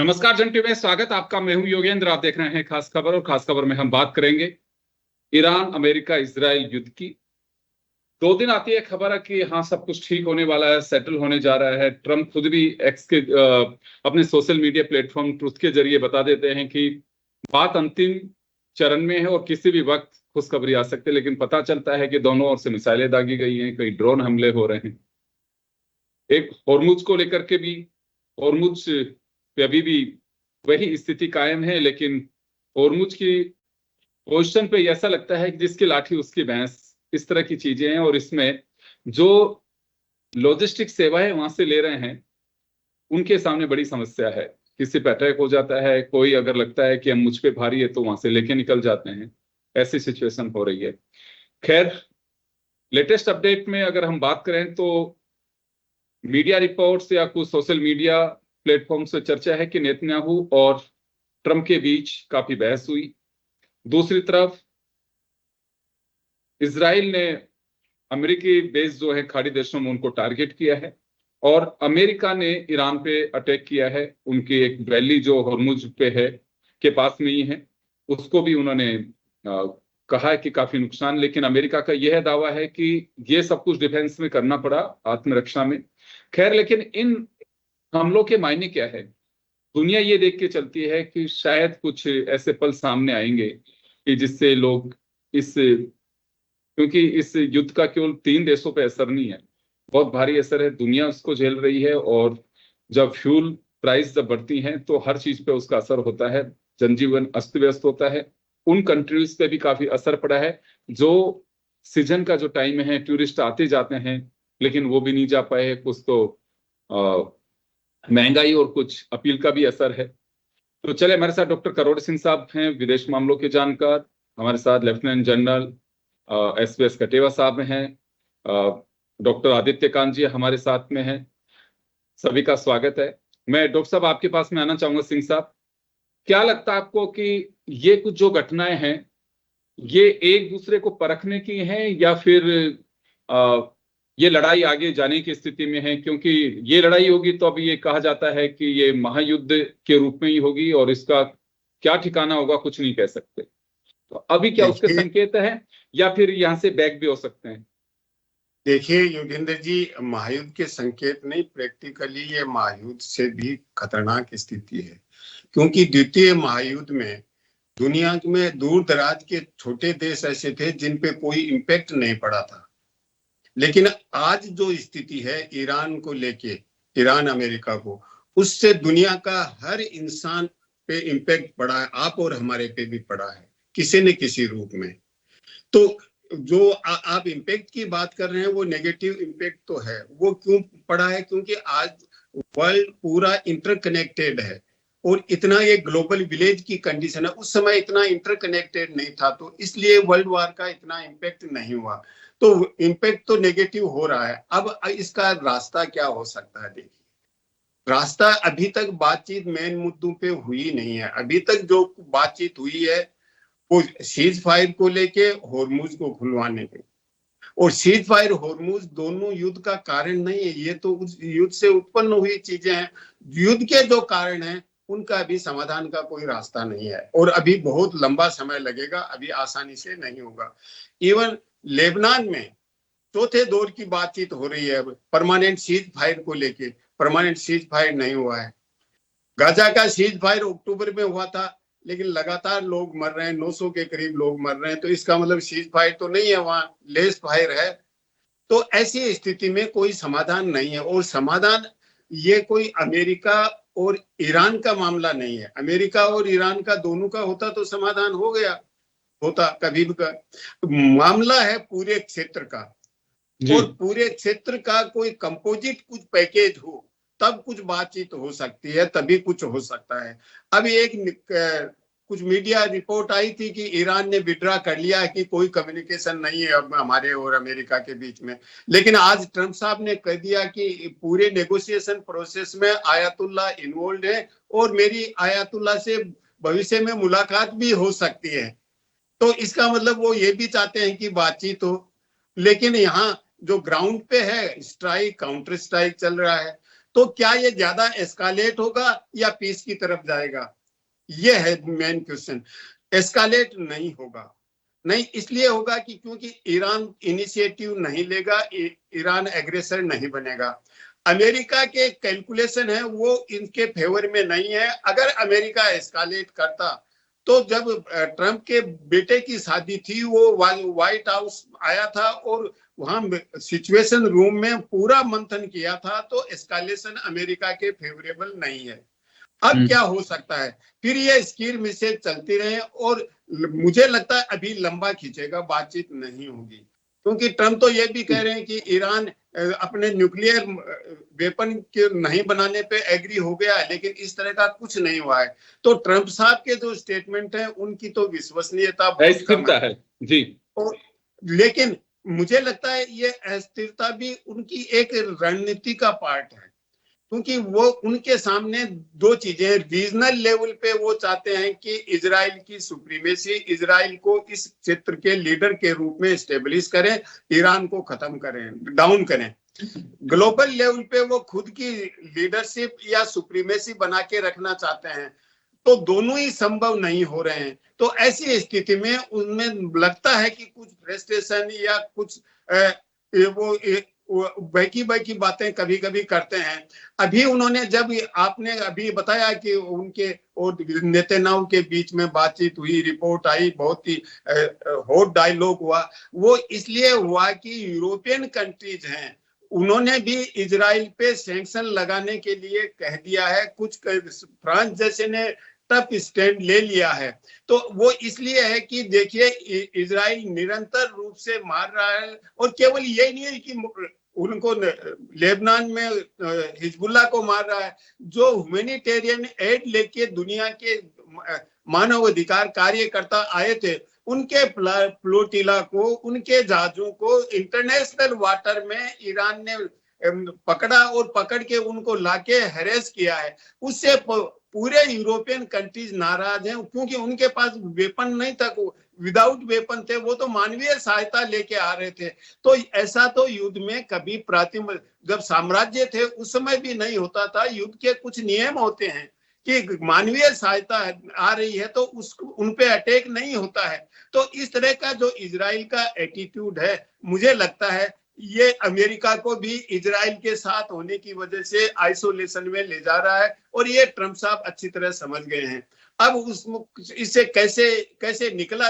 नमस्कार जन टीवी में स्वागत आपका। मैं हूं योगेंद्र। आप देख रहे हैं खास खबर, और खास खबर में हम बात करेंगे ईरान अमेरिका इजराइल युद्ध की। 2 दिन आती है खबर कि हाँ, सब कुछ ठीक होने वाला है, सेटल होने जा रहा है। ट्रंप खुद भी एक्स के अपने सोशल मीडिया प्लेटफॉर्म ट्रुथ के जरिए बता देते हैं कि बात अंतिम चरण में है और किसी भी वक्त खुशखबरी आ सकती है। लेकिन पता चलता है कि दोनों ओर से मिसाइलें दागी गई हैं, कई ड्रोन हमले हो रहे हैं। एक होर्मुज को लेकर के भी, होर्मुज पे अभी भी वही स्थिति कायम है, लेकिन होर्मुज की पोजीशन पे ऐसा लगता है कि जिसकी लाठी उसकी भैंस, इस तरह की चीजें हैं। और इसमें जो लॉजिस्टिक सेवाएं वहां से ले रहे हैं, उनके सामने बड़ी समस्या है। किसी पे अटैक हो जाता है, कोई अगर लगता है कि हम मुझ पे भारी है तो वहां से लेके निकल जाते हैं। ऐसी सिचुएशन हो रही है। खैर, लेटेस्ट अपडेट में अगर हम बात करें तो मीडिया रिपोर्ट्स या कुछ सोशल मीडिया प्लेटफॉर्म से चर्चा है कि नेतन्याहू और ट्रंप के बीच काफी बहस हुई। दूसरी तरफ इजराइल ने अमेरिकी बेस जो है खाड़ी देशों में, उनको टारगेट किया है। और अमेरिका ने ईरान पे अटैक किया है। उनकी एक वैली जो हॉर्मुज पे है, के पास में ही है, उसको भी उन्होंने कहा है कि काफी नुकसान। लेकिन अमेरिका का यह दावा है कि ये सब कुछ डिफेंस में करना पड़ा, आत्मरक्षा में। खैर, लेकिन इन हमलों के मायने क्या है? दुनिया ये देख के चलती है कि शायद कुछ ऐसे पल सामने आएंगे कि जिससे लोग इस, क्योंकि इस युद्ध का केवल 3 देशों पे असर नहीं है, बहुत भारी असर है, दुनिया उसको झेल रही है। और जब फ्यूल प्राइस जब बढ़ती हैं तो हर चीज पे उसका असर होता है, जनजीवन अस्त व्यस्त होता है। उन कंट्रीज पे भी काफी असर पड़ा है। जो सीजन का जो टाइम है, टूरिस्ट आते जाते हैं, लेकिन वो भी नहीं जा पाए। कुछ तो महंगाई और कुछ अपील का भी असर है। तो चले, हमारे साथ डॉक्टर करोड़ सिंह साहब हैं, विदेश मामलों के जानकार। हमारे साथ लेफ्टिनेंट जनरल एसवीएस कटेवा साहब हैं। डॉक्टर आदित्य कांत जी हमारे साथ में हैं। सभी का स्वागत है। मैं डॉक्टर साहब आपके पास में आना चाहूंगा। सिंह साहब, क्या लगता है आपको कि ये कुछ जो घटनाएं हैं, ये एक दूसरे को परखने की हैं, या फिर ये लड़ाई आगे जाने की स्थिति में है? क्योंकि ये लड़ाई होगी तो अभी ये कहा जाता है कि ये महायुद्ध के रूप में ही होगी, और इसका क्या ठिकाना होगा कुछ नहीं कह सकते। तो अभी क्या उसके संकेत है, या फिर यहां से बैक भी हो सकते हैं? देखिए योगेंद्र जी, महायुद्ध के संकेत नहीं, प्रैक्टिकली ये महायुद्ध से भी खतरनाक स्थिति है। क्योंकि द्वितीय महायुद्ध में दुनिया में दूर दराज के छोटे देश ऐसे थे जिन पे कोई इम्पैक्ट नहीं पड़ा था। लेकिन आज जो स्थिति है ईरान को लेके, ईरान अमेरिका को, उससे दुनिया का हर इंसान पे इम्पैक्ट पड़ा है। आप और हमारे पे भी पड़ा है किसी न किसी रूप में। तो जो आप इम्पैक्ट की बात कर रहे हैं, वो नेगेटिव इम्पैक्ट तो है। वो क्यों पड़ा है? क्योंकि आज वर्ल्ड पूरा इंटरकनेक्टेड है, और इतना ये ग्लोबल विलेज की कंडीशन है। उस समय इतना इंटरकनेक्टेड नहीं था, तो इसलिए वर्ल्ड वार का इतना इम्पैक्ट नहीं हुआ। तो इम्पैक्ट तो नेगेटिव हो रहा है। अब इसका रास्ता क्या हो सकता है? देखिए, रास्ता अभी तक बातचीत मेन मुद्दों पे हुई नहीं है। अभी तक जो बातचीत हुई है वो सीज फायर को लेके, होर्मुज को खुलवाने पे। और सीज फायर होर्मुज दोनों युद्ध का कारण नहीं है, ये तो उस युद्ध से उत्पन्न हुई चीजें हैं। युद्ध के जो कारण हैं उनका अभी समाधान का कोई रास्ता नहीं है, और अभी बहुत लंबा समय लगेगा, अभी आसानी से नहीं होगा। इवन लेबनान में चौथे दौर की बातचीत हो रही है परमानेंट सीज फायर को लेके। परमानेंट सीज फायर नहीं हुआ है। गाजा का सीज फायर अक्टूबर में हुआ था, लेकिन लगातार लोग मर रहे हैं, 900 के करीब लोग मर रहे हैं। तो इसका मतलब सीज फायर तो नहीं है, वहां लेस फायर है। तो ऐसी स्थिति में कोई समाधान नहीं है। और समाधान ये कोई अमेरिका और ईरान का मामला नहीं है। अमेरिका और ईरान का दोनों का होता तो समाधान हो गया होता कभी भी का। मामला है पूरे क्षेत्र का, और पूरे क्षेत्र का कोई कंपोजिट कुछ पैकेज हो तब कुछ बातचीत हो सकती है, तभी कुछ हो सकता है। अब एक कुछ मीडिया रिपोर्ट आई थी कि ईरान ने विड्रा कर लिया है, कि कोई कम्युनिकेशन नहीं है अब हमारे और अमेरिका के बीच में। लेकिन आज ट्रंप साहब ने कह दिया कि पूरे नेगोशिएशन प्रोसेस में आयतुल्ला इन्वॉल्व है, और मेरी आयतुल्ला से भविष्य में मुलाकात भी हो सकती है। तो इसका मतलब वो ये भी चाहते हैं कि बातचीत हो। लेकिन यहाँ जो ग्राउंड पे है, स्ट्राइक काउंटर स्ट्राइक चल रहा है। तो क्या ये ज्यादा एस्कालेट होगा या पीस की तरफ जाएगा? ये है मेन क्वेश्चन। एस्कालेट नहीं होगा, नहीं इसलिए होगा कि क्योंकि ईरान इनिशिएटिव नहीं लेगा, ईरान एग्रेसर नहीं बनेगा। अमेरिका के कैलकुलेशन है वो इनके फेवर में नहीं है। अगर अमेरिका एस्कालेट करता तो जब ट्रंप के बेटे की शादी थी वो व्हाइट हाउस आया था और वहां सिचुएशन रूम में पूरा मंथन किया था, तो एस्कालेशन अमेरिका के फेवरेबल नहीं है। अब क्या हो सकता है, फिर ये स्कीर मिसेज चलती रहे और मुझे लगता है अभी लंबा खींचेगा, बातचीत नहीं होगी। क्योंकि ट्रंप तो ये भी कह रहे हैं कि ईरान अपने न्यूक्लियर वेपन के नहीं बनाने पे एग्री हो गया है, लेकिन इस तरह का कुछ नहीं हुआ है। तो ट्रंप साहब के जो स्टेटमेंट है उनकी तो विश्वसनीयता बहुत कम है जी। और लेकिन मुझे लगता है ये अस्थिरता भी उनकी एक रणनीति का पार्ट है, क्योंकि वो उनके सामने दो चीजें, रीजनल लेवल पे वो चाहते हैं कि इजराइल की सुप्रीमेसी, इजराइल को इस क्षेत्र के लीडर के रूप में स्टेब्लिश करें, ईरान को खत्म करें, डाउन करें। ग्लोबल लेवल पे वो खुद की लीडरशिप या सुप्रीमेसी बना के रखना चाहते हैं। तो दोनों ही संभव नहीं हो रहे हैं। तो ऐसी स्थिति में उनमें लगता है कि कुछ फ्रस्ट्रेशन या कुछ वो बैकी बातें कभी कभी करते हैं। अभी उन्होंने, जब आपने अभी बताया कि उनके और नेतन्याहू के बीच में बातचीत हुई, रिपोर्ट आई, बहुत ही हॉट डायलॉग हुआ, वो इसलिए हुआ कि यूरोपियन कंट्रीज हैं, उन्होंने भी इजराइल पे सैंक्शन लगाने के लिए कह दिया है। कुछ फ्रांस जैसे ने टफ स्टैंड ले लिया है। तो वो इसलिए है कि देखिए इजराइल निरंतर रूप से मार रहा है, और केवल ये नहीं है कि उनको लेबनान में हिजबुल्लाह को मार रहा है, जो ह्यूमैनिटेरियन एड लेके दुनिया के मानव अधिकार कार्यकर्ता आए थे, उनके फ्लोटिला को, उनके जहाजों को इंटरनेशनल वाटर में ईरान ने पकड़ा और पकड़ के उनको लाके हैरेस किया है। उससे पूरे यूरोपियन कंट्रीज नाराज हैं, क्योंकि उनके पास वेपन नहीं था, विदाउट वेपन थे, वो तो मानवीय सहायता लेके आ रहे थे। तो ऐसा तो युद्ध में कभी जब साम्राज्य थे उस समय भी नहीं होता था। युद्ध के कुछ नियम होते हैं कि मानवीय सहायता आ रही है तो उन पे अटैक नहीं होता है। तो इस तरह का जो इजराइल का एटीट्यूड है, मुझे लगता है ये अमेरिका को भी इजराइल के साथ होने की वजह से आइसोलेशन में ले जा रहा है, और ये ट्रंप साहब अच्छी तरह समझ गए हैं। अब इससे कैसे निकला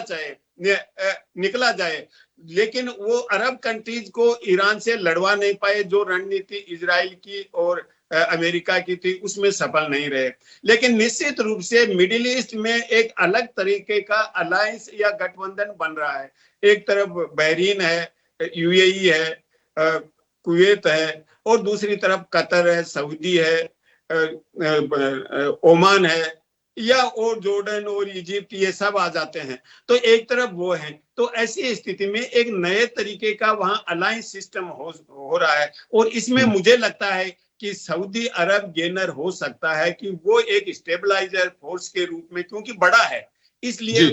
जाए, लेकिन वो अरब कंट्रीज को ईरान से लड़वा नहीं पाए। जो रणनीति इजराइल की और अमेरिका की थी उसमें सफल नहीं रहे। लेकिन निश्चित रूप से मिडिल ईस्ट में एक अलग तरीके का अलायंस या गठबंधन बन रहा है। एक तरफ बहरीन है, यूएई है, कुवैत है, और दूसरी तरफ कतर है, सऊदी है, ओमान है, या और जॉर्डन और इजिप्ट, ये सब आ जाते हैं। तो एक तरफ वो है। तो ऐसी स्थिति में एक नए तरीके का वहां अलायंस सिस्टम हो रहा है, और इसमें मुझे लगता है कि सऊदी अरब गेनर हो सकता है कि वो एक स्टेबलाइजर फोर्स के रूप में, क्योंकि बड़ा है, इसलिए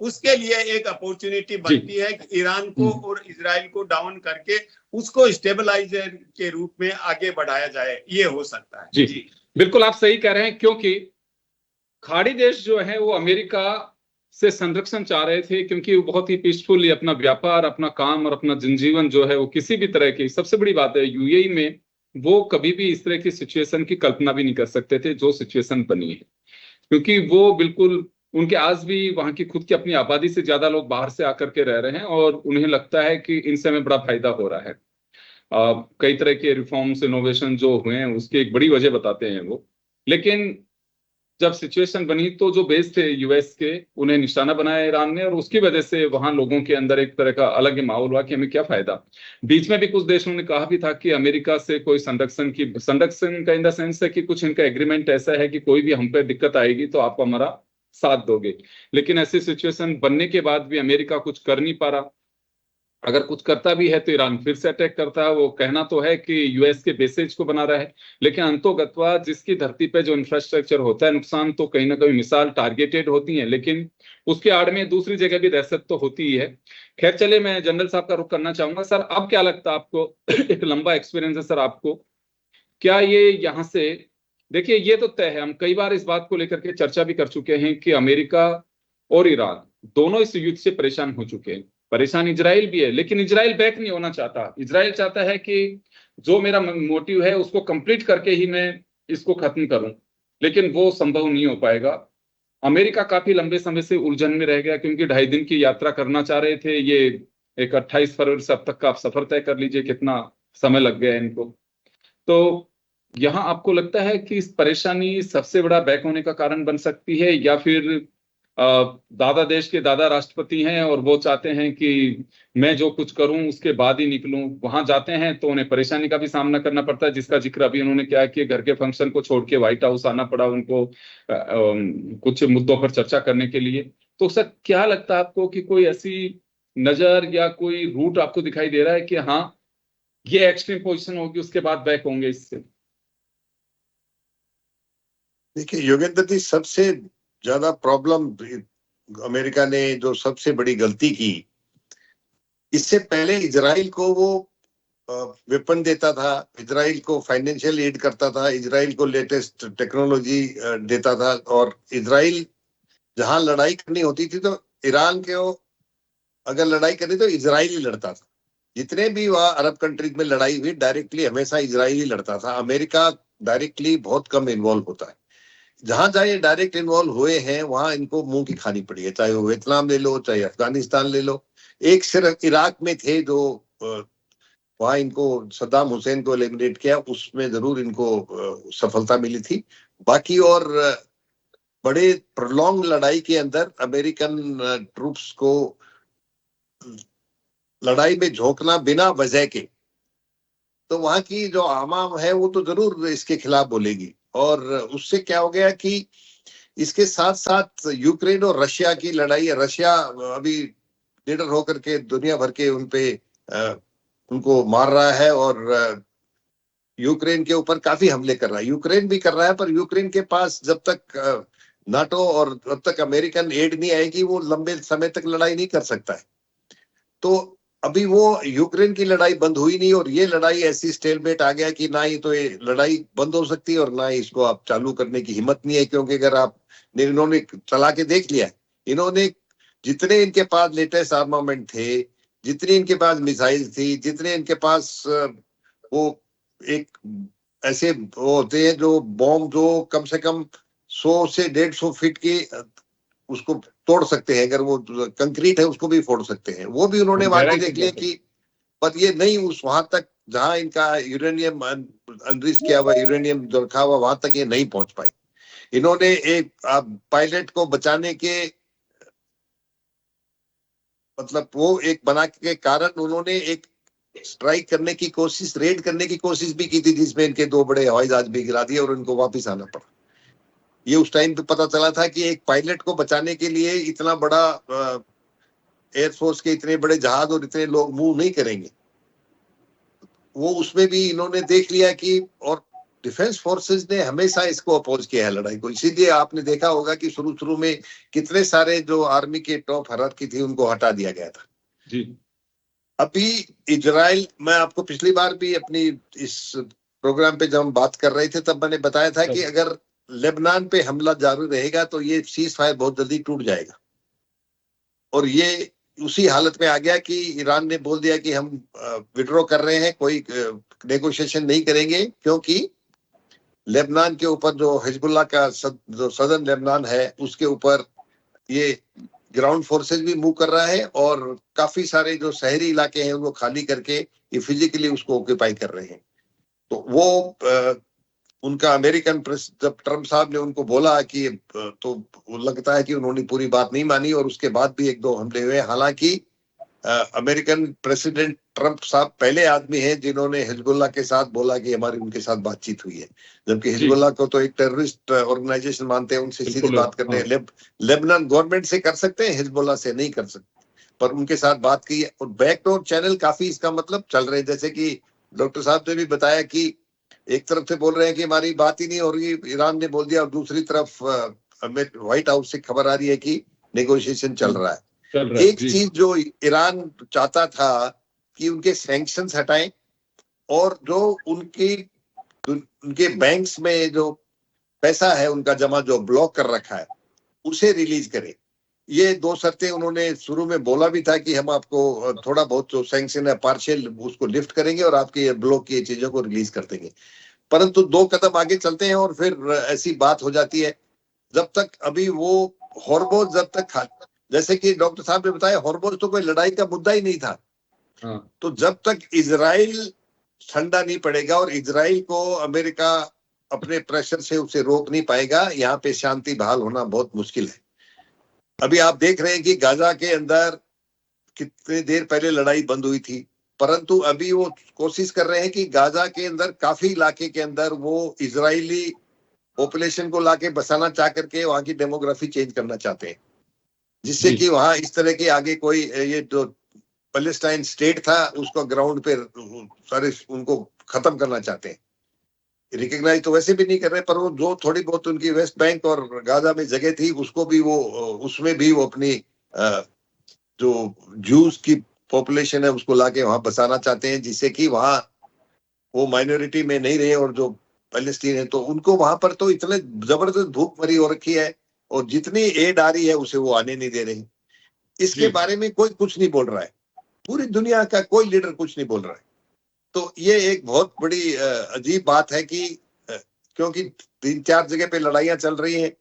उसके लिए एक अपॉर्चुनिटी बनती है कि ईरान को और इजराइल को डाउन करके उसको स्टेबलाइजर के रूप में आगे बढ़ाया जाए। ये हो सकता है। जी बिल्कुल आप सही कह रहे हैं, क्योंकि खाड़ी देश जो है वो अमेरिका से संरक्षण चाह रहे थे, क्योंकि वो बहुत ही पीसफुली अपना व्यापार, अपना काम और अपना जनजीवन जो है वो किसी भी तरह की, सबसे बड़ी बात है यूएई में वो कभी भी इस तरह की सिचुएशन की कल्पना भी नहीं कर सकते थे जो सिचुएशन बनी है, क्योंकि वो बिल्कुल उनके आज भी वहां की खुद की अपनी आबादी से ज्यादा लोग बाहर से आकर के रह रहे हैं, और उन्हें लगता है कि इनसे हमें बड़ा फायदा हो रहा है। कई तरह के रिफॉर्म्स, इनोवेशन जो हुए हैं उसकी एक बड़ी वजह बताते हैं वो। लेकिन जब सिचुएशन बनी तो जो बेस थे यूएस के, उन्हें निशाना बनाया ईरान ने, और उसकी वजह से वहां लोगों के अंदर एक तरह का अलग ही माहौल हुआ कि हमें क्या फायदा। बीच में भी कुछ देशों ने कहा भी था कि अमेरिका से कोई संरक्षण का इन द सेंस है कि कुछ इनका एग्रीमेंट ऐसा है कि कोई भी हम पे दिक्कत आएगी तो आप हमारा साथ दोगे। लेकिन ऐसी सिचुएशन बनने के बाद भी अमेरिका कुछ कर नहीं पा रहा। अगर कुछ करता भी है तो ईरान फिर से अटैक करता है। वो कहना तो है कि यूएस के बेसेज को बना रहा है, लेकिन अंतोगत्वा जिसकी धरती पे जो इंफ्रास्ट्रक्चर होता है नुकसान तो कहीं ना कहीं मिसाल टारगेटेड होती है, लेकिन उसके आड़ में दूसरी जगह भी दहशत तो होती ही है। खैर चले, मैं जनरल साहब का रुख करना चाहूंगा। सर अब क्या लगता है आपको एक लंबा एक्सपीरियंस है सर आपको, क्या ये यहाँ से, देखिए ये तो तय है, हम कई बार इस बात को लेकर के चर्चा भी कर चुके हैं कि अमेरिका और ईरान दोनों इस युद्ध से परेशान हो चुके हैं। परेशान इजराइल भी है, लेकिन इजराइल बैक नहीं होना चाहता। इजराइल चाहता है कि जो मेरा मोटिव है उसको कंप्लीट करके ही मैं इसको खत्म करूं, लेकिन वो संभव नहीं हो पाएगा। अमेरिका काफी लंबे समय से उलझन में रह गया, क्योंकि 2.5 दिन की यात्रा करना चाह रहे थे। ये एक 28 फरवरी से अब तक का आप सफर तय कर लीजिए कितना समय लग गया है इनको। तो यहाँ आपको लगता है कि इस परेशानी सबसे बड़ा बैक होने का कारण बन सकती है, या फिर दादा देश के दादा राष्ट्रपति हैं और वो चाहते हैं कि मैं जो कुछ करूं उसके बाद ही निकलूं? वहां जाते हैं तो उन्हें परेशानी का भी सामना करना पड़ता है, जिसका जिक्र अभी उन्होंने क्या किया, घर के फंक्शन को छोड़ के व्हाइट हाउस आना पड़ा उनको कुछ मुद्दों पर चर्चा करने के लिए। तो सर क्या लगता है आपको कि कोई ऐसी नजर या कोई रूट आपको दिखाई दे रहा है कि हाँ ये एक्सट्रीम पोजीशन होगी उसके बाद बैक होंगे इससे? देखिए योगेंद्र जी, सबसे ज्यादा प्रॉब्लम अमेरिका ने जो सबसे बड़ी गलती की, इससे पहले इजराइल को वो वेपन देता था, इजराइल को फाइनेंशियल एड करता था, इजराइल को लेटेस्ट टेक्नोलॉजी देता था, और इजराइल जहां लड़ाई करनी होती थी तो ईरान के अगर लड़ाई करनी तो इजराइल ही लड़ता था। जितने भी वहां अरब कंट्रीज में लड़ाई हुई डायरेक्टली हमेशा इजराइल ही लड़ता था। अमेरिका डायरेक्टली बहुत कम इन्वॉल्व होता है। जहां जहां ये डायरेक्ट इन्वॉल्व हुए हैं वहां इनको मुंह की खानी पड़ी है, चाहे वो वियतनाम ले लो, चाहे अफगानिस्तान ले लो। एक सिर्फ इराक में थे जो वहां इनको सद्दाम हुसैन को एलिमिनेट किया, उसमें जरूर इनको सफलता मिली थी। बाकी और बड़े प्रोलॉन्ग लड़ाई के अंदर अमेरिकन ट्रूप्स को लड़ाई में झोंकना बिना वजह के, तो वहां की जो आवाम है वो तो जरूर इसके खिलाफ बोलेगी। और उससे क्या हो गया कि इसके साथ साथ यूक्रेन और रशिया की लड़ाई है। रशिया अभी लीडर होकर के दुनिया भर के उनको मार रहा है और यूक्रेन के ऊपर काफी हमले कर रहा है। यूक्रेन भी कर रहा है, पर यूक्रेन के पास जब तक नाटो और जब तक अमेरिकन एड नहीं आएगी वो लंबे समय तक लड़ाई नहीं कर सकता है। तो अभी वो यूक्रेन की लड़ाई बंद हुई नहीं, और ये लड़ाई ऐसी स्टेलमेट आ गया कि ना ही तो ये लड़ाई बंद हो सकती है और ना ही इसको आप चालू करने की हिम्मत नहीं है। क्योंकि अगर इन्होंने चला के देख लिया, इन्होंने जितने इनके पास लेटेस्ट आर्मामेंट थे, जितनी इनके पास मिसाइल थी, जितने इनके पास वो एक ऐसे वो होते हैं जो बॉम्ब जो कम से कम 100 से 150 फीट की उसको तोड़ सकते हैं, अगर वो कंक्रीट है उसको भी फोड़ सकते हैं, वो भी उन्होंने वाकई देख लिया कि, पर ये नहीं उस वहां तक जहां इनका यूरेनियम अनरिच किया हुआ यूरेनियम जो रखा हुआ वहां तक ये नहीं पहुंच पाई। इन्होंने एक पायलट को बचाने के मतलब वो एक बना के कारण उन्होंने एक स्ट्राइक करने की कोशिश, रेड करने की कोशिश भी की थी, जिसमें इनके 2 बड़े हवाई जहाज भी गिरा दिए और उनको वापस आना पड़ा। ये उस टाइम पे पता चला था कि एक पायलट को बचाने के लिए इतना बड़ा एयरफोर्स के इतने बड़े जहाज और इतने लोग मूव नहीं करेंगे। वो उसमें भी इन्होंने देख लिया कि, और डिफेंस फोर्सेस ने हमेशा इसको अपोज किया है लड़ाई को। इसीलिए आपने देखा होगा कि शुरू में कितने सारे जो आर्मी के टॉप हायरार्की थी उनको हटा दिया गया था जी। अभी इजराइल, मैं आपको पिछली बार भी अपनी इस प्रोग्राम पे जब हम बात कर रहे थे तब मैंने बताया था कि अगर लेबनान पे हमला जारी रहेगा तो ये सीज फायर बहुत जल्दी टूट जाएगा। और ये उसी हालत में आ गया कि ईरान ने बोल दिया कि हम विड्रॉ कर रहे हैं, कोई नेगोशिएशन नहीं करेंगे, क्योंकि लेबनान के ऊपर जो हिजबुल्लाह का जो सदर्न लेबनान है उसके ऊपर ये ग्राउंड फोर्सेस भी मूव कर रहा है और काफी सारे जो शहरी इलाके हैं उनको खाली करके ये फिजिकली उसको ऑक्यूपाई कर रहे हैं। तो वो उनका अमेरिकन प्रेस जब ट्रम्प साहब ने उनको बोला कि तो वो लगता है कि उन्होंने पूरी बात नहीं मानी और उसके बाद भी 1-2 हमले हुए। हालांकि अमेरिकन प्रेसिडेंट ट्रम्प साहब पहले आदमी हैं जिन्होंने हिजबुल्लाह के साथ बोला कि हमारी उनके साथ बातचीत हुई है, जबकि हिजबुल्लाह को तो एक टेररिस्ट ऑर्गेनाइजेशन मानते हैं, उनसे सीधी बात करने लेबनान गवर्नमेंट से कर सकते हैं, हिजबुल्लाह से नहीं कर सकते, पर उनके साथ बात की। और बैकडोर चैनल काफी इसका मतलब चल रहे हैं, जैसे कि डॉक्टर साहब ने भी बताया कि एक तरफ से बोल रहे हैं कि हमारी बात ही नहीं हो रही, ईरान ने बोल दिया, और दूसरी तरफ व्हाइट हाउस से खबर आ रही है कि नेगोशिएशन चल रहा है। एक चीज जो ईरान चाहता था कि उनके सैंक्शंस हटाएं और जो उनकी उनके बैंक्स में जो पैसा है उनका जमा जो ब्लॉक कर रखा है उसे रिलीज करे। ये 2 शर्तें उन्होंने शुरू में बोला भी था कि हम आपको थोड़ा बहुत जो सैंक्शन है पार्शियल उसको लिफ्ट करेंगे और आपके ये ब्लॉक की चीजों को रिलीज कर देंगे। परंतु 2 कदम आगे चलते हैं और फिर ऐसी बात हो जाती है, जब तक अभी वो हॉर्मोज जब तक, जैसे कि डॉक्टर साहब ने बताया, हॉर्मोज तो कोई लड़ाई का मुद्दा ही नहीं था। तो जब तक इजराइल ठंडा नहीं पड़ेगा और इजराइल को अमेरिका अपने प्रेशर से उसे रोक नहीं पाएगा, यहाँ पे शांति बहाल होना बहुत मुश्किल है। अभी आप देख रहे हैं कि गाजा के अंदर कितने देर पहले लड़ाई बंद हुई थी, परंतु अभी वो कोशिश कर रहे हैं कि गाजा के अंदर काफी इलाके के अंदर वो इजरायली पॉपुलेशन को लाके बसाना चाह करके वहां की डेमोग्राफी चेंज करना चाहते हैं, जिससे कि वहां इस तरह के आगे कोई ये जो पैलेस्टाइन स्टेट था उसको ग्राउंड पे सारे उनको खत्म करना चाहते हैं। रिकग्नाइज तो वैसे भी नहीं कर रहे, पर वो जो थोड़ी बहुत उनकी वेस्ट बैंक और गाजा में जगह थी उसको भी वो, उसमें भी वो अपनी जो जूस की पॉपुलेशन है उसको लाके वहां बसाना चाहते हैं, जिससे कि वहां वो माइनॉरिटी में नहीं रहे और जो पैलेस्टीन है तो उनको वहां पर तो इतने जबरदस्त भूखमरी हो रखी है और जितनी एड आ रही है उसे वो आने नहीं दे रही। इसके बारे में कोई कुछ नहीं बोल रहा है, पूरी दुनिया का कोई लीडर कुछ नहीं बोल रहा है। तो ये एक बहुत बड़ी अजीब बात है कि क्योंकि 3-4 जगह पे लड़ाइयां चल रही हैं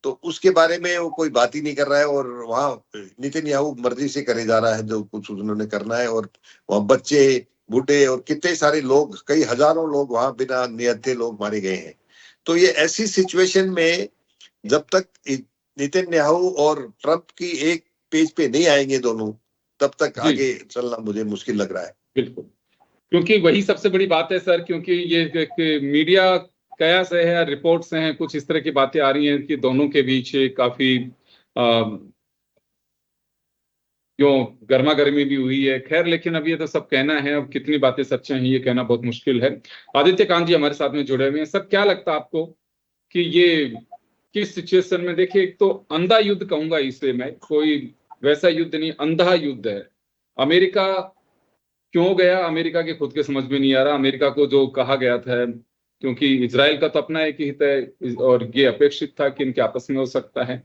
तो उसके बारे में वो कोई बात ही नहीं कर रहा है और वहां नेतन्याहू मर्जी से करे जा रहा है जो कुछ उन्होंने करना है। और वहां बच्चे बूढ़े और कितने सारे लोग, कई हजारों लोग वहां बिना निहत्थे लोग मारे गए हैं। तो ये ऐसी सिचुएशन में जब तक नेतन्याहू और ट्रंप की एक पेज पे नहीं आएंगे दोनों, तब तक आगे चलना मुझे मुश्किल लग रहा है। बिल्कुल, क्योंकि वही सबसे बड़ी बात है सर, क्योंकि ये मीडिया कयास है या रिपोर्ट से हैं, कुछ इस तरह की बातें आ रही हैं कि दोनों के बीच काफी क्यों गर्मा गर्मी भी हुई है। खैर, लेकिन अब ये तो सब कहना है, अब कितनी बातें सच हैं ये कहना बहुत मुश्किल है। आदित्य कांत जी हमारे साथ में जुड़े हुए हैं। सर, क्या लगता है आपको कि ये किस सिचुएशन में, देखिए एक तो अंधा युद्ध कहूंगा इसे मैं, कोई वैसा युद्ध नहीं, अंधा युद्ध है। अमेरिका क्यों गया, अमेरिका के खुद के समझ में नहीं आ रहा। अमेरिका को जो कहा गया था, क्योंकि इजराइल का तो अपना एक हित है और ये अपेक्षित था कि इनके आपस में हो सकता है,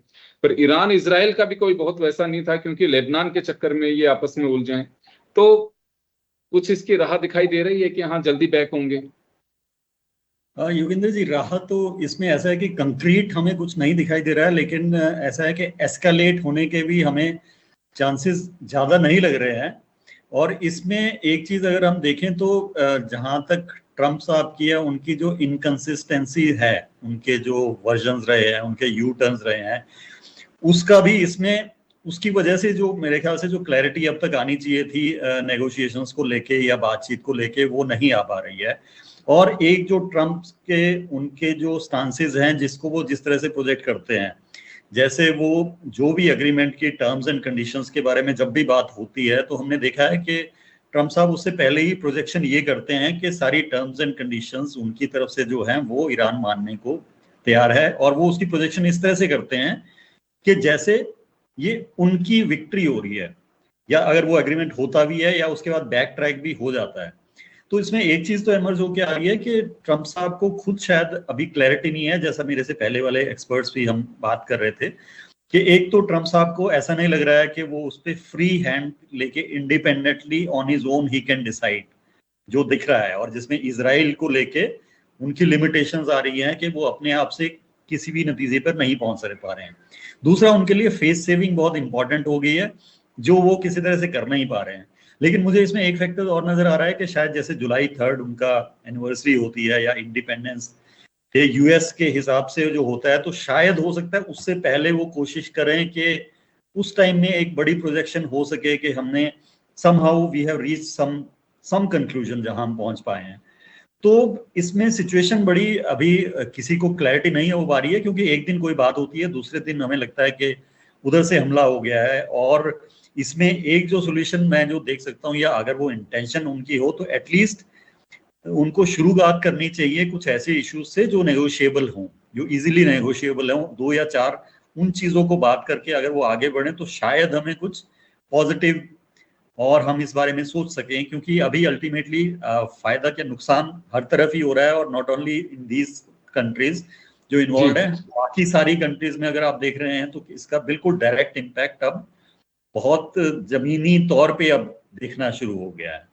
पर ईरान इजराइल का भी कोई बहुत वैसा नहीं था, क्योंकि लेबनान के चक्कर में ये आपस में उलझे हैं। तो कुछ इसकी राह दिखाई दे रही है कि हाँ जल्दी बैक होंगे। योगेंद्र जी, राह तो इसमें ऐसा है कि कंक्रीट हमें कुछ नहीं दिखाई दे रहा है, लेकिन ऐसा है कि एस्केलेट होने के भी हमें चांसेस ज्यादा नहीं लग रहे हैं। और इसमें एक चीज अगर हम देखें तो जहां तक ट्रंप साहब की है, उनकी जो इनकंसिस्टेंसी है, उनके जो वर्जन्स रहे हैं, उनके यू टर्न्स रहे हैं, उसका भी इसमें, उसकी वजह से जो मेरे ख्याल से जो क्लैरिटी अब तक आनी चाहिए थी नेगोशिएशंस को लेके या बातचीत को लेके, वो नहीं आ पा रही है। और एक जो ट्रंप के उनके जो स्टांसेस हैं, जिसको वो जिस तरह से प्रोजेक्ट करते हैं, जैसे वो जो भी एग्रीमेंट की टर्म्स एंड कंडीशंस के बारे में जब भी बात होती है तो हमने देखा है कि ट्रंप साहब उससे पहले ही प्रोजेक्शन ये करते हैं कि सारी टर्म्स एंड कंडीशंस उनकी तरफ से जो हैं वो ईरान मानने को तैयार है। और वो उसकी प्रोजेक्शन इस तरह से करते हैं कि जैसे ये उनकी विक्ट्री हो रही है, या अगर वो एग्रीमेंट होता भी है या उसके बाद बैक ट्रैक भी हो जाता है। तो इसमें एक चीज तो एमर्ज होकर आ रही है कि ट्रंप साहब को खुद शायद अभी क्लैरिटी नहीं है, जैसा मेरे से पहले वाले एक्सपर्ट्स भी हम बात कर रहे थे, कि एक तो ट्रंप साहब को ऐसा नहीं लग रहा है कि वो उस पर फ्री हैंड लेके independently on his own he can decide, जो दिख रहा है, और जिसमें इजराइल को लेके उनकी लिमिटेशंस आ रही हैं कि वो अपने आप से किसी भी नतीजे पर नहीं पहुंच पा रहे हैं। दूसरा, उनके लिए फेस सेविंग बहुत इंपॉर्टेंट हो गई है, जो वो किसी तरह से कर नहीं पा रहे हैं। लेकिन मुझे इसमें एक फैक्टर और नजर आ रहा है कि शायद जैसे जुलाई 3 उनका एनिवर्सरी होती है या इंडिपेंडेंस डे यूएस के हिसाब से जो होता है, तो शायद हो सकता है उससे पहले वो कोशिश करें कि उस टाइम में एक बड़ी प्रोजेक्शन हो सके कि हमने somehow we have reach some conclusion जहां हम पहुंच पाए हैं। तो इसमें सिचुएशन बड़ी अभी किसी को क्लैरिटी नहीं हो पा रही है, क्योंकि एक दिन कोई बात होती है, दूसरे दिन हमें लगता है कि उधर से हमला हो गया है। और इसमें एक जो सोल्यूशन मैं जो देख सकता हूँ, या अगर वो इंटेंशन उनकी हो, तो एटलीस्ट उनको शुरुआत करनी चाहिए कुछ ऐसे इश्यूज से जो नेगोशिएबल हों, जो इजीली नेगोशिएबल हों, 2 या 4 उन चीजों को बात करके अगर वो आगे बढ़े तो शायद हमें कुछ पॉजिटिव और हम इस बारे में सोच सकें, क्योंकि अभी अल्टीमेटली फायदा क्या नुकसान हर तरफ ही हो रहा है, और not only in these countries जो इन्वॉल्व है, बाकी सारी कंट्रीज में अगर आप देख रहे हैं तो इसका बिल्कुल डायरेक्ट इम्पैक्ट अब बहुत जमीनी तौर पे अब देखना शुरू हो गया है।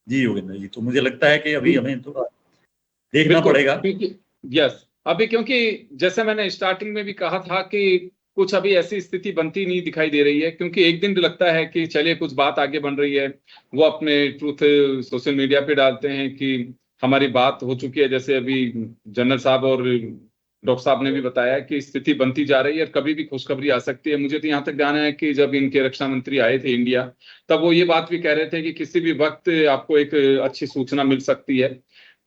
जी योगेंद्र जी, तो मुझे लगता है कि अभी हमें थोड़ा देखना पड़ेगा। यस, अभी क्योंकि जैसे मैंने स्टार्टिंग में भी कहा था कि कुछ अभी ऐसी स्थिति बनती नहीं दिखाई दे रही है, क्योंकि एक दिन लगता है कि चलिए कुछ बात आगे बन रही है, वो अपने ट्रूथ सोशल मीडिया पे डालते हैं कि हमारी बात हो चुकी है। जैसे अभी जनरल साहब और डॉक्टर साहब ने भी बताया कि स्थिति बनती जा रही है, कभी भी खुशखबरी आ सकती है। मुझे तो यहाँ तक ध्यान है कि जब इनके रक्षा मंत्री आए थे इंडिया, तब वो ये बात भी कह रहे थे कि किसी भी वक्त आपको एक अच्छी सूचना मिल सकती है।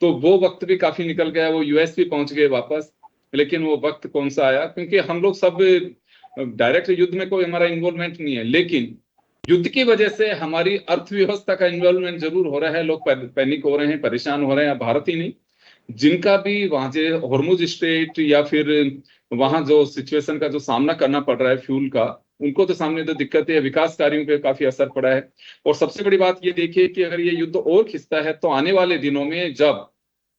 तो वो वक्त भी काफी निकल गया, वो यूएस भी पहुंच गए वापस, लेकिन वो वक्त कौन सा आया, क्योंकि हम लोग सब डायरेक्ट युद्ध में कोई हमारा इन्वॉल्वमेंट नहीं है, लेकिन युद्ध की वजह से हमारी अर्थव्यवस्था का इन्वॉल्वमेंट जरूर हो रहा है। लोग पैनिक हो रहे हैं, परेशान हो रहे हैं। भारत ही नहीं, जिनका भी वहां से हॉर्मुज स्ट्रेट या फिर वहां जो सिचुएशन का जो सामना करना पड़ रहा है फ्यूल का, उनको तो सामने तो दिक्कत है, विकास कार्यों पे काफी असर पड़ा है। और सबसे बड़ी बात ये देखिए कि अगर ये युद्ध और खिंचता है तो आने वाले दिनों में जब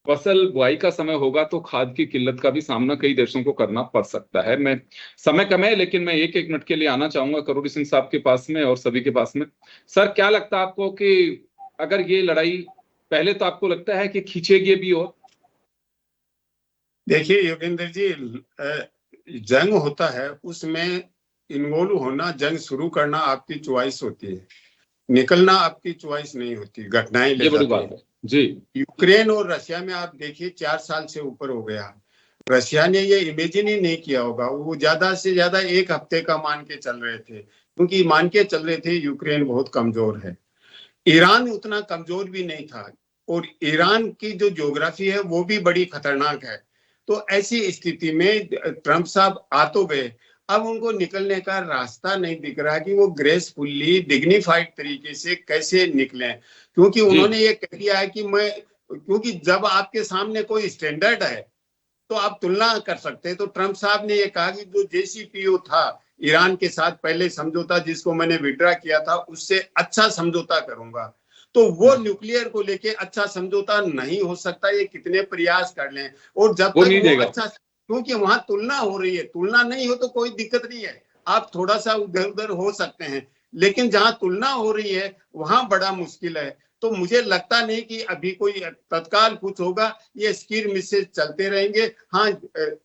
फसल बुआई का समय होगा तो खाद की किल्लत का भी सामना कई देशों को करना पड़ सकता है। मैं समय कम है, लेकिन मैं एक मिनट के लिए आना चाहूंगा करोड़ी सिंह साहब के पास में और सभी के पास में। सर, क्या लगता है आपको कि अगर ये लड़ाई पहले तो आपको लगता है कि खींचेगी भी? और देखिए योगेंद्र जी, जंग होता है उसमें इन्वॉल्व होना, जंग शुरू करना आपकी चॉइस होती है, निकलना आपकी चॉइस नहीं होती, घटनाएं ले ये बड़ी जाती बात है है जी। यूक्रेन और रशिया में आप देखिए 4 साल से ऊपर हो गया। रशिया ने ये इमेजिन ही नहीं किया होगा, वो ज्यादा से ज्यादा 1 हफ्ते का मान के चल रहे थे, क्योंकि मान के चल रहे थे यूक्रेन बहुत कमजोर है। ईरान उतना कमजोर भी नहीं था, और ईरान की जो ज्योग्राफी है वो भी बड़ी खतरनाक है। तो ऐसी स्थिति में ट्रंप साहब आ तो गए, अब उनको निकलने का रास्ता नहीं दिख रहा कि वो ग्रेसफुल्ली डिग्निफाइड तरीके से कैसे निकले, क्योंकि उन्होंने ये कह दिया है कि क्योंकि जब आपके सामने कोई स्टैंडर्ड है तो आप तुलना कर सकते हैं। तो ट्रंप साहब ने ये कहा कि जो JCPOA था ईरान के साथ पहले समझौता जिसको मैंने विड्रा किया था, उससे अच्छा समझौता करूंगा। तो वो न्यूक्लियर को लेके अच्छा समझौता नहीं हो सकता, ये कितने प्रयास कर लें, और जब तक वो अच्छा, क्योंकि वहां तुलना हो रही है, तुलना नहीं हो तो कोई दिक्कत नहीं है, आप थोड़ा सा उधर उधर हो सकते हैं, लेकिन जहां तुलना हो रही है वहां बड़ा मुश्किल है। तो मुझे लगता नहीं कि अभी कोई तत्काल कुछ होगा, ये स्किर मिसेज चलते रहेंगे। हाँ,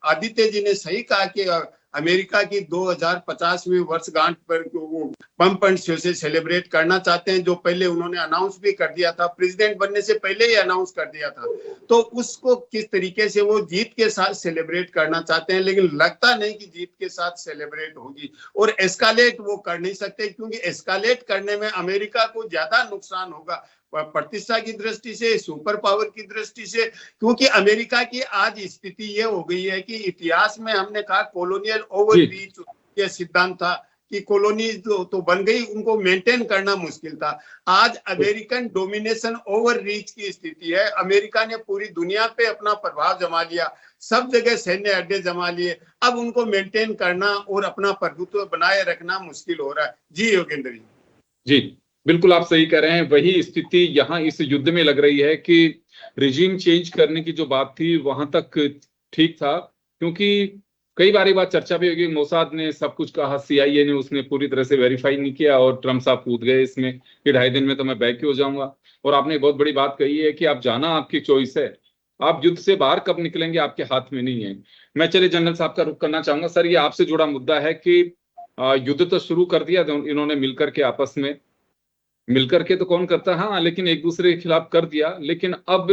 आदित्य जी ने सही कहा कि अमेरिका की 2050वीं वर्षगांठ पर वो पंप एंड शो से सेलिब्रेट करना चाहते हैं, जो पहले उन्होंने अनाउंस भी कर दिया था, प्रेसिडेंट बनने से पहले ही अनाउंस कर दिया था। तो उसको किस तरीके से वो जीत के साथ सेलिब्रेट करना चाहते हैं, लेकिन लगता नहीं कि जीत के साथ सेलिब्रेट होगी। और एस्कालेट वो कर नहीं सकते, क्योंकि एस्कालेट करने में अमेरिका को ज्यादा नुकसान होगा, प्रतिष्ठा की दृष्टि से, सुपर पावर की दृष्टि से, क्योंकि अमेरिका की आज स्थिति ये हो गई है कि इतिहास में हमने कहा कॉलोनियल ओवररीच ये सिद्धांत था कि कॉलोनी तो बन गई, उनको मेंटेन करना मुश्किल था। आज अमेरिकन डोमिनेशन ओवररीच की स्थिति है, अमेरिका ने पूरी दुनिया पे अपना प्रभाव जमा लिया, सब जगह सैन्य अड्डे जमा लिए, अब उनको मेंटेन करना और अपना प्रभुत्व बनाए रखना मुश्किल हो रहा है। जी योगेंद्र जी। जी बिल्कुल, आप सही कह रहे हैं। वही स्थिति यहाँ इस युद्ध में लग रही है कि रिजीम चेंज करने की जो बात थी वहां तक ठीक था, क्योंकि कई बार ये बात चर्चा भी होगी, मोसाद ने सब कुछ कहा, CIA ने उसने पूरी तरह से वेरीफाई नहीं किया, और ट्रम्प साहब कूद गए इसमें कि 2.5 दिन में तो मैं बैक हो जाऊंगा। और आपने बहुत बड़ी बात कही है कि आप जाना आपकी चॉइस है, आप युद्ध से बाहर कब निकलेंगे आपके हाथ में नहीं है। मैं चलिए जनरल साहब का रुख करना चाहूंगा। सर, ये आपसे जुड़ा मुद्दा है कि युद्ध तो शुरू कर दिया इन्होंने मिलकर के, आपस में मिलकर के तो कौन करता, हाँ, लेकिन एक दूसरे के खिलाफ कर दिया। लेकिन अब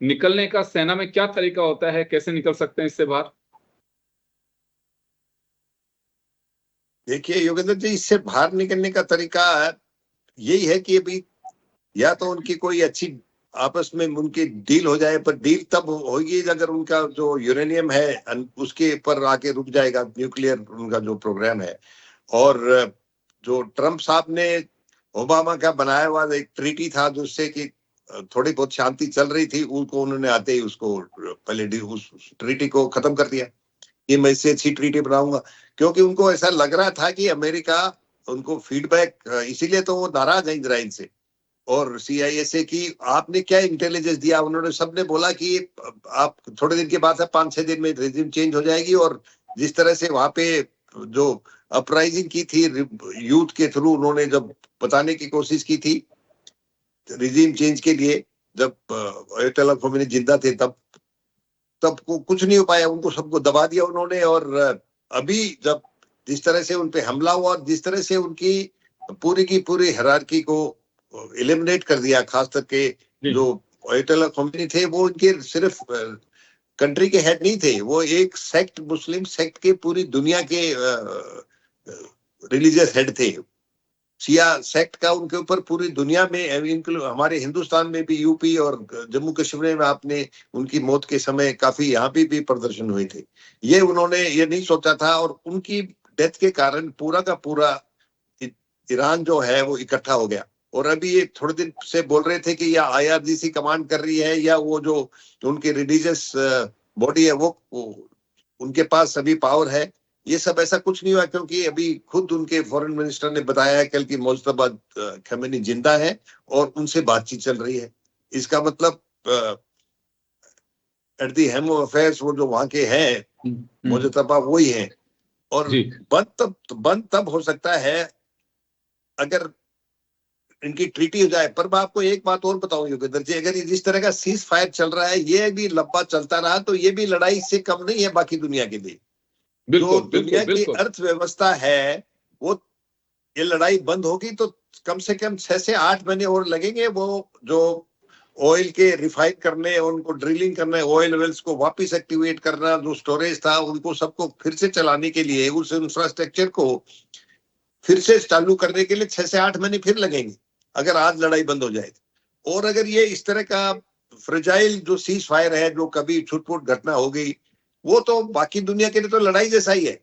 निकलने का सेना में क्या तरीका होता है, कैसे निकल सकते हैं इससे बाहर? देखिए योगेंद्र जी, इससे बाहर निकलने का तरीका यही है कि अभी या तो उनकी कोई अच्छी आपस में उनकी डील हो जाए, पर डील तब होगी अगर उनका जो यूरेनियम है उसके पर आके रुक जाएगा, न्यूक्लियर उनका जो प्रोग्राम है। और जो ट्रम्प साहब ने ओबामा का बनाया हुआ एक ट्रीटी था जिससे कि थोड़ी बहुत शांति चल रही थी, उनको उन्होंने आते ही उसको पहले उस ट्रीटी को खत्म कर दिया कि मैं इससे अच्छी ट्रीटी बनाऊंगा, क्योंकि उनको ऐसा लग रहा था कि अमेरिका उनको फीडबैक, इसीलिए तो वो नाराज है इजराइल से और CISA की। आपने क्या इंटेलिजेंस दिया? उन्होंने सबने बोला कि आप थोड़े दिन के बाद 5-6 दिन में रेजिम चेंज हो जाएगी, और जिस तरह से वहां पे जो अपराइजिंग की थी यूथ के थ्रू, उन्होंने जब बताने की कोशिश की थी रिजीम चेंज के लिए, जब अयतुल्लाह खोमेनी जिंदा थे, तब कुछ नहीं हो पाया, उनको सबको दबा दिया उन्होंने। और अभी जब जिस तरह से उन पे हमला हुआ और जिस तरह से उनकी पूरी की पूरी हायरार्की को एलिमिनेट कर दिया, खास करके जो अयतुल्लाह खोमेनी थे, वो उनके सिर्फ कंट्री के हेड नहीं थे, वो एक सेक्ट, मुस्लिम सेक्ट के पूरी दुनिया के रिलीजियस हेड थे। शिया सेक्ट का उनके ऊपर पूरी दुनिया में, हमारे हिंदुस्तान में भी, यूपी और जम्मू कश्मीर में आपने उनकी मौत के समय काफी यहाँ भी प्रदर्शन हुए थे। ये उन्होंने ये नहीं सोचा था, और उनकी डेथ के कारण पूरा का पूरा ईरान जो है वो इकट्ठा हो गया। और अभी ये थोड़े दिन से बोल रहे थे कि या IRGC कमांड कर रही है, या वो जो उनकी रिलीजियस बॉडी है वो उनके पास सभी पावर है। ये सब ऐसा कुछ नहीं हुआ, क्योंकि अभी खुद उनके फॉरेन मिनिस्टर ने बताया है कल की मुज्तबा खमेनी जिंदा है और उनसे बातचीत चल रही है। इसका मतलब at the helm of affairs वो जो वहां के हैं मुज्तबा वही हैं। और बंद तब हो सकता है अगर इनकी ट्रीटी हो जाए। पर मैं आपको एक बात और बताऊं योगेंद्र जी, अगर ये जिस तरह का सीज फायर चल रहा है ये भी लंबा चलता रहा तो ये भी लड़ाई इससे कम नहीं है बाकी दुनिया के लिए। जो दुनिया की अर्थव्यवस्था है वो, ये लड़ाई बंद होगी तो कम से कम 6 से 8 महीने और लगेंगे। वो जो ऑयल के रिफाइन करने, उनको ड्रिलिंग करने, ऑयल वेल्स को वापस एक्टिवेट करना, जो स्टोरेज था उनको सबको फिर से चलाने के लिए, उस इंफ्रास्ट्रक्चर को फिर से चालू करने के लिए 6 से 8 महीने फिर लगेंगे अगर आज लड़ाई बंद हो जाए। और अगर ये इस तरह का फ्रेजाइल जो सीज फायर है, जो कभी छुटपुट घटना हो गई, वो तो बाकी दुनिया के लिए तो लड़ाई जैसा ही है।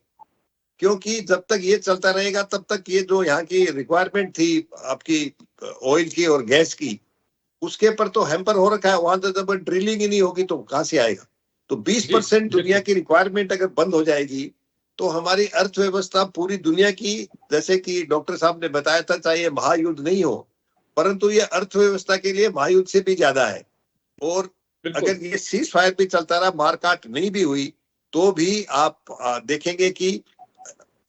क्योंकि जब तक ये चलता रहेगा तब तक ये जो यहाँ की रिक्वायरमेंट थी आपकी ऑयल की और गैस की, उसके पर तो हैम्पर हो रखा है। वहां तो जब ड्रिलिंग ही नहीं होगी तो कहां से आएगा। तो 20% दुनिया की रिक्वायरमेंट अगर बंद हो जाएगी तो हमारी अर्थव्यवस्था पूरी दुनिया की, जैसे कि डॉक्टर साहब ने बताया था, चाहे महायुद्ध नहीं हो परंतु ये अर्थव्यवस्था के लिए महायुद्ध से भी ज्यादा है। और अगर ये सीज फायर भी चलता रहा, मारकाट नहीं भी हुई, तो भी आप देखेंगे कि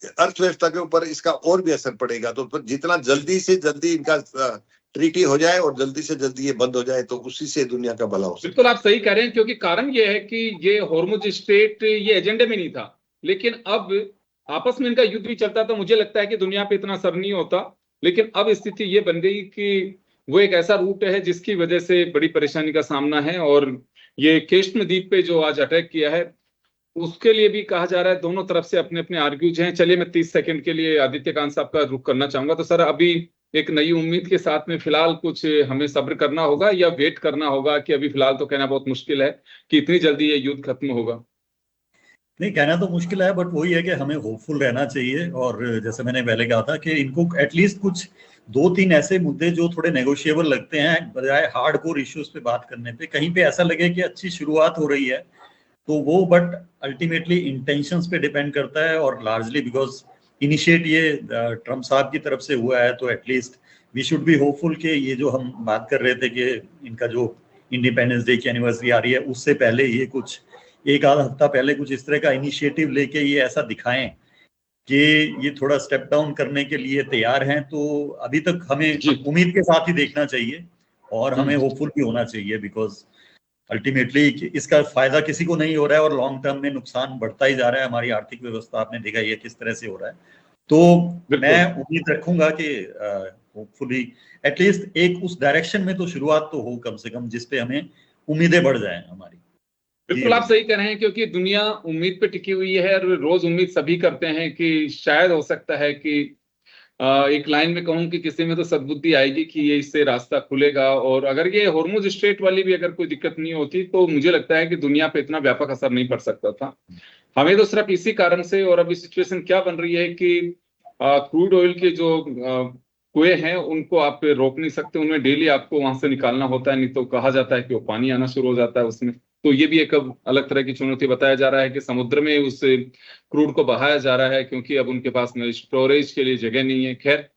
अर्थव्यवस्था के ऊपर इसका और भी असर पड़ेगा। तो जितना जल्दी से जल्दी इनका ट्रीटी हो जाए और जल्दी से जल्दी ये बंद हो जाए तो उसी से दुनिया का भला हो सकता है। बिल्कुल आप सही कह रहे हैं, क्योंकि कारण ये है कि ये हॉर्मुज स्ट्रेट ये एजेंडे में नहीं था, लेकिन अब आपस में इनका युद्ध भी चलता तो मुझे लगता है कि दुनिया पे इतना असर नहीं होता। लेकिन अब स्थिति ये बन गई कि वो एक ऐसा रूट है जिसकी वजह से बड़ी परेशानी का सामना है। और ये केष्म द्वीप पे जो आज अटैक किया है उसके लिए भी कहा जा रहा है, दोनों तरफ से अपने अपने आर्ग्यूज हैं। चलिए मैं 30 सेकंड के लिए आदित्य कांत साहब का रुख करना चाहूंगा। तो सर, अभी एक नई उम्मीद के साथ में फिलहाल कुछ हमें सब्र करना होगा या वेट करना होगा कि अभी फिलहाल तो कहना बहुत मुश्किल है कि इतनी जल्दी ये युद्ध खत्म होगा? नहीं, कहना तो मुश्किल है, बट वही है कि हमें होपफुल रहना चाहिए। और जैसे मैंने पहले कहा था कि इनको एटलीस्ट कुछ 2-3 ऐसे मुद्दे जो थोड़े नेगोशिएबल लगते हैं, बजाय हार्डकोर इश्यूज पे बात करने पे, कहीं पे ऐसा लगे कि अच्छी शुरुआत हो रही है तो वो, बट अल्टीमेटली इंटेंशंस पे डिपेंड करता है। और लार्जली बिकॉज इनिशिएट ये ट्रम्प साहब की तरफ से हुआ है, तो at least we should be hopeful कि ये जो हम बात कर रहे थे कि इनका जो इंडिपेंडेंस डे की एनिवर्सरी आ रही है उससे पहले ये कुछ एक आधा हफ्ता पहले कुछ इस तरह का इनिशिएटिव लेके ये ऐसा दिखाएं कि ये थोड़ा स्टेप डाउन करने के लिए तैयार हैं। तो अभी तक हमें उम्मीद के साथ ही देखना चाहिए और हमें होपफुल भी होना चाहिए, बिकॉज अल्टीमेटली इसका फायदा किसी को नहीं हो रहा है और लॉन्ग टर्म में नुकसान बढ़ता ही जा रहा है। हमारी आर्थिक व्यवस्था आपने देखा ये किस तरह से हो रहा है। तो मैं उम्मीद रखूंगा कि होपफुली एटलीस्ट एक उस डायरेक्शन में तो शुरुआत तो हो कम से कम, जिसपे हमें उम्मीदें बढ़ जाएं हमारी। बिल्कुल आप सही कह रहे हैं, क्योंकि दुनिया उम्मीद पे टिकी हुई है और रोज उम्मीद सभी करते हैं कि शायद हो सकता है कि एक लाइन में कहूं कि किसी में तो सद्बुद्धि आएगी कि ये इससे रास्ता खुलेगा। और अगर ये हॉर्मुज स्ट्रेट वाली भी अगर कोई दिक्कत नहीं होती तो मुझे लगता है कि दुनिया पे इतना व्यापक असर नहीं पड़ सकता था। हमें तो सिर्फ इसी कारण से, और अभी सिचुएशन क्या बन रही है कि क्रूड ऑयल के जो कुएं हैं उनको आप रोक नहीं सकते, उनमें डेली आपको वहां से निकालना होता है, नहीं तो कहा जाता है कि वो पानी आना शुरू हो जाता है उसमें। तो ये भी एक अलग तरह की चुनौती बताया जा रहा है कि समुद्र में उस क्रूड को बहाया जा रहा है, क्योंकि अब उनके पास स्टोरेज के लिए जगह नहीं है। खैर,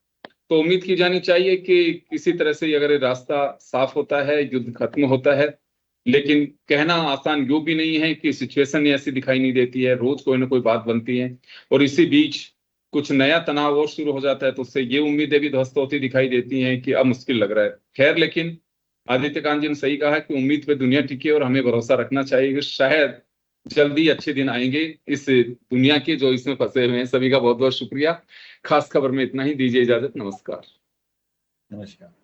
तो उम्मीद की जानी चाहिए कि किसी तरह से अगर ये रास्ता साफ होता है, युद्ध खत्म होता है, लेकिन कहना आसान यूं भी नहीं है कि सिचुएशन ऐसी दिखाई नहीं देती है, रोज कोई ना कोई बात बनती है और इसी बीच कुछ नया तनाव और शुरू हो जाता है, तो उससे ये उम्मीदें भी ध्वस्त होती दिखाई देती हैं कि अब मुश्किल लग रहा है। खैर, लेकिन आदित्य कांत जी ने सही कहा कि उम्मीद पे दुनिया टिकी है और हमें भरोसा रखना चाहिए कि शायद जल्दी अच्छे दिन आएंगे इस दुनिया के जो इसमें फंसे हुए हैं। सभी का बहुत बहुत शुक्रिया। खास खबर में इतना ही, दीजिए इजाजत, नमस्कार। नमस्कार।